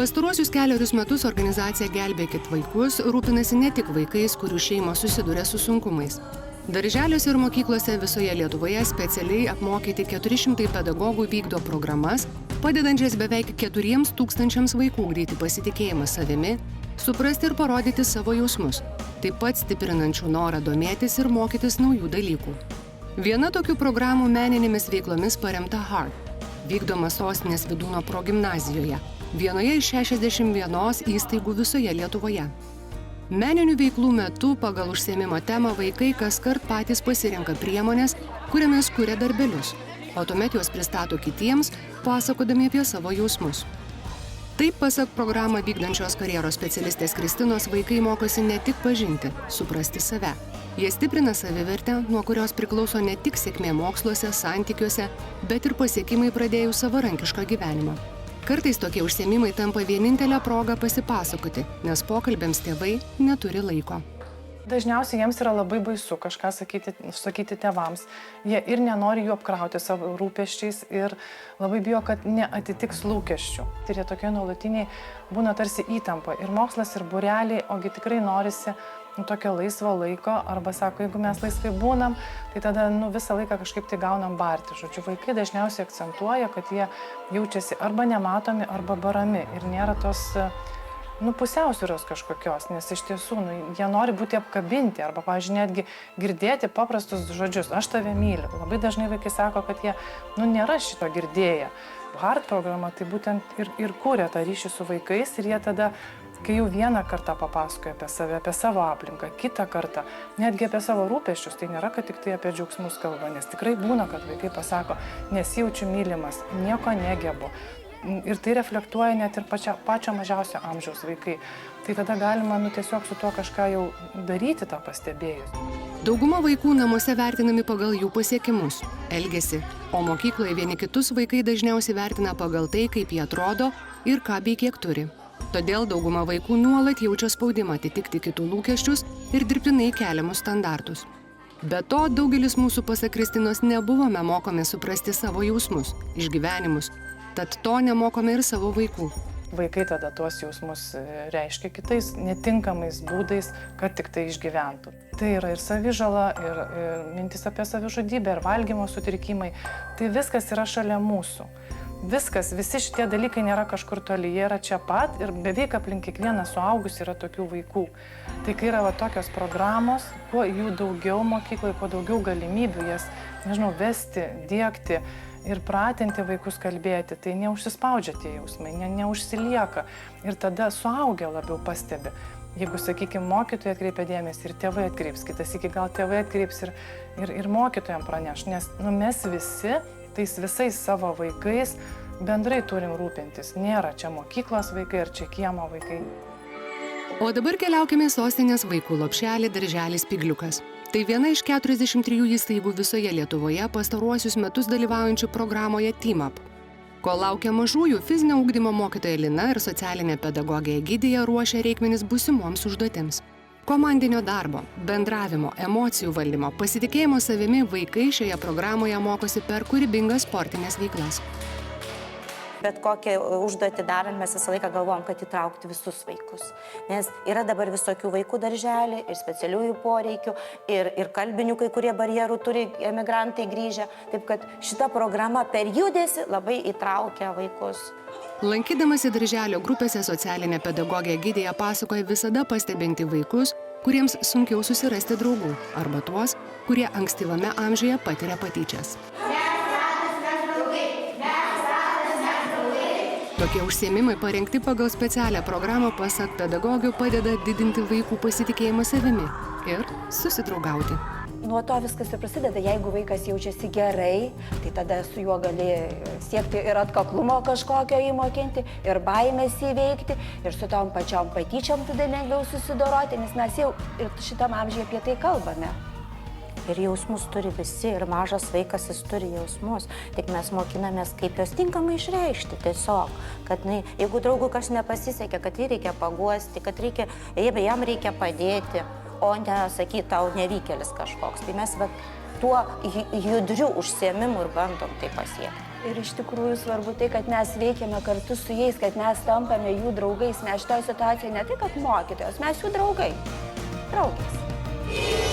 Pastaruosius kelerius metus organizacija Gelbėkit vaikus rūpinasi ne tik vaikais, kurių šeimos susiduria su sunkumais. Darželiuose ir mokyklose visoje Lietuvoje specialiai apmokyti 400 pedagogų vykdo programas, padedančias beveik 4000 vaikų ugdyti pasitikėjimą savimi, suprasti ir parodyti savo jausmus, taip pat stiprinančių norą domėtis ir mokytis naujų dalykų. Viena tokių programų meninėmis veiklomis paremta HEART, vykdoma Sostinės Vydūno progimnazijoje, vienoje iš 61 įstaigų visoje Lietuvoje. Meninių veiklų metu pagal užsiėmimo temą vaikai kaskart patys pasirenka priemonės, kuriamis kuria darbelius, o tuomet juos pristato kitiems, pasakodami apie savo jausmus. Taip, pasak programą vykdančios karjeros specialistės Kristinos, vaikai mokosi ne tik pažinti, suprasti save. Jie stiprina savivertę, nuo kurios priklauso ne tik sėkmė moksluose, santykiuose, bet ir pasiekimai pradėjus savarankišką gyvenimą. Kartais tokie užsiėmimai tampa vienintelę progą pasipasakoti, nes pokalbėms tėvai neturi laiko. Dažniausiai jiems yra labai baisu kažką sakyti tėvams. Jie ir nenori jų apkrauti savo rūpesčiais ir labai bijo, kad neatitiks lūkesčių. Tai jie tokie nuolatiniai būna tarsi įtampa. Ir mokslas, ir būreliai, ogi tikrai norisi tokio laisvo laiko, arba sako, jeigu mes laisvai būnam, tai tada visą laiką kažkaip tai gaunam barti. Žodžiu, vaikai dažniausiai akcentuoja, kad jie jaučiasi arba nematomi, arba barami ir nėra tos pusiausvyros kažkokios, nes iš tiesų jie nori būti apkabinti arba, pavyzdžiui, netgi girdėti paprastus žodžius, aš tave myliu. Labai dažnai vaikai sako, kad jie nėra šito girdėję. HEART programa tai būtent ir kūrė tą ryšį su vaikais ir jie tada, kai jau vieną kartą papasakoja apie save, apie savo aplinką, kitą kartą, netgi apie savo rūpesčius, tai nėra, kad tik tai apie džiaugsmus kalba, nes tikrai būna, kad vaikai pasako, nesijaučiu mylimas, nieko negebu. Ir tai reflektuoja net ir pačio mažiausio amžiaus vaikai. Tai tada galima tiesiog su tuo kažką jau daryti, tą pastebėjus. Dauguma vaikų namuose vertinami pagal jų pasiekimus, elgesį, o mokykloje vieni kitus vaikai dažniausiai vertina pagal tai, kaip jie atrodo ir ką bei kiek turi. Todėl dauguma vaikų nuolat jaučia spaudimą atitikti kitų lūkesčius ir dirbtinai keliamus standartus. Be to, daugelis mūsų, pasak Kristinos, nebuvome mokomi suprasti savo jausmus, išgyvenimus, tad to nemokome ir savo vaikų. Vaikai tada tuos jausmus reiškia kitais netinkamais būdais, kad tik tai išgyventų. Tai yra ir savižala, ir mintis apie savižudybę, ir valgymo sutrikimai. Tai viskas yra šalia mūsų. Viskas, visi šitie dalykai nėra kažkur toli, jie yra čia pat ir beveik aplink kiekvieną suaugusį yra tokių vaikų. Tai kai yra tokios programos, kuo jų daugiau mokykloje, kuo daugiau galimybių jas, vesti, diegti ir pratinti vaikus kalbėti, tai neužsispaudžia tie jausmai, neužsilieka ir tada suaugę labiau pastebi. Jeigu, sakykime, mokytojai atkreipia dėmesį ir tėvai atkreips, kitas iki gal tėvai atkreips ir mokytojams praneš, nes mes visi tais visais savo vaikais bendrai turim rūpintis. Nėra čia mokyklos vaikai ar čia kiemo vaikai. O dabar keliaukime į Sostinės vaikų lopšelį darželis Spygliukas. Tai viena iš 43 įstaigų visoje Lietuvoje pastaruosius metus dalyvaujančių programoje Team Up. Kol laukia mažųjų, fizinio ugdymo mokytoja Lina ir socialinė pedagogė Egidija ruošia reikmenis būsimoms užduotėms. Komandinio darbo, bendravimo, emocijų valdymo, pasitikėjimo savimi vaikai šioje programoje mokosi per kūrybingas sportinės veiklas. Bet kokią užduotį darant mes visą laiką galvojam, kad įtraukti visus vaikus. Nes yra dabar visokių vaikų darželį ir specialiųjų poreikių, ir kalbinių, kurie barjerų turi emigrantai grįžę. Taip kad šita programa per judesį labai įtraukia vaikus. Lankydamasi darželio grupėse socialinė pedagogė Egidija pasakoja visada pastebinti vaikus, kuriems sunkiau susirasti draugų, arba tuos, kurie ankstyvame amžiuje patiria patyčias. Tokie užsiėmimai parengti pagal specialią programą, pasak pedagogių, padeda didinti vaikų pasitikėjimą savimi ir susidraugauti. Nuo to viskas ir prasideda. Jeigu vaikas jaučiasi gerai, tai tada su juo gali siekti ir atkaklumo kažkokio įmokinti, ir baimės įveikti, ir su tom pačiom patyčiom tada lengviau susidoroti, nes mes jau ir šitam amžiuje apie tai kalbame. Ir jausmus turi visi, ir mažas vaikas jis turi jausmus. Tik mes mokinamės, kaip juos tinkamai išreikšti tiesiog. Kad jeigu draugui kas nepasisekė, kad jį reikia paguosti, kad jam reikia padėti, o ne sakyti, tau nevykėlis kažkoks. Tai mes tuo judriu užsiėmimu ir bandom tai pasiekti. Ir iš tikrųjų svarbu tai, kad mes veikiame kartu su jais, kad mes tampame jų draugais. Mes šitoje situacijoje ne tik kaip mokytojos, mes jų draugai. Draugės.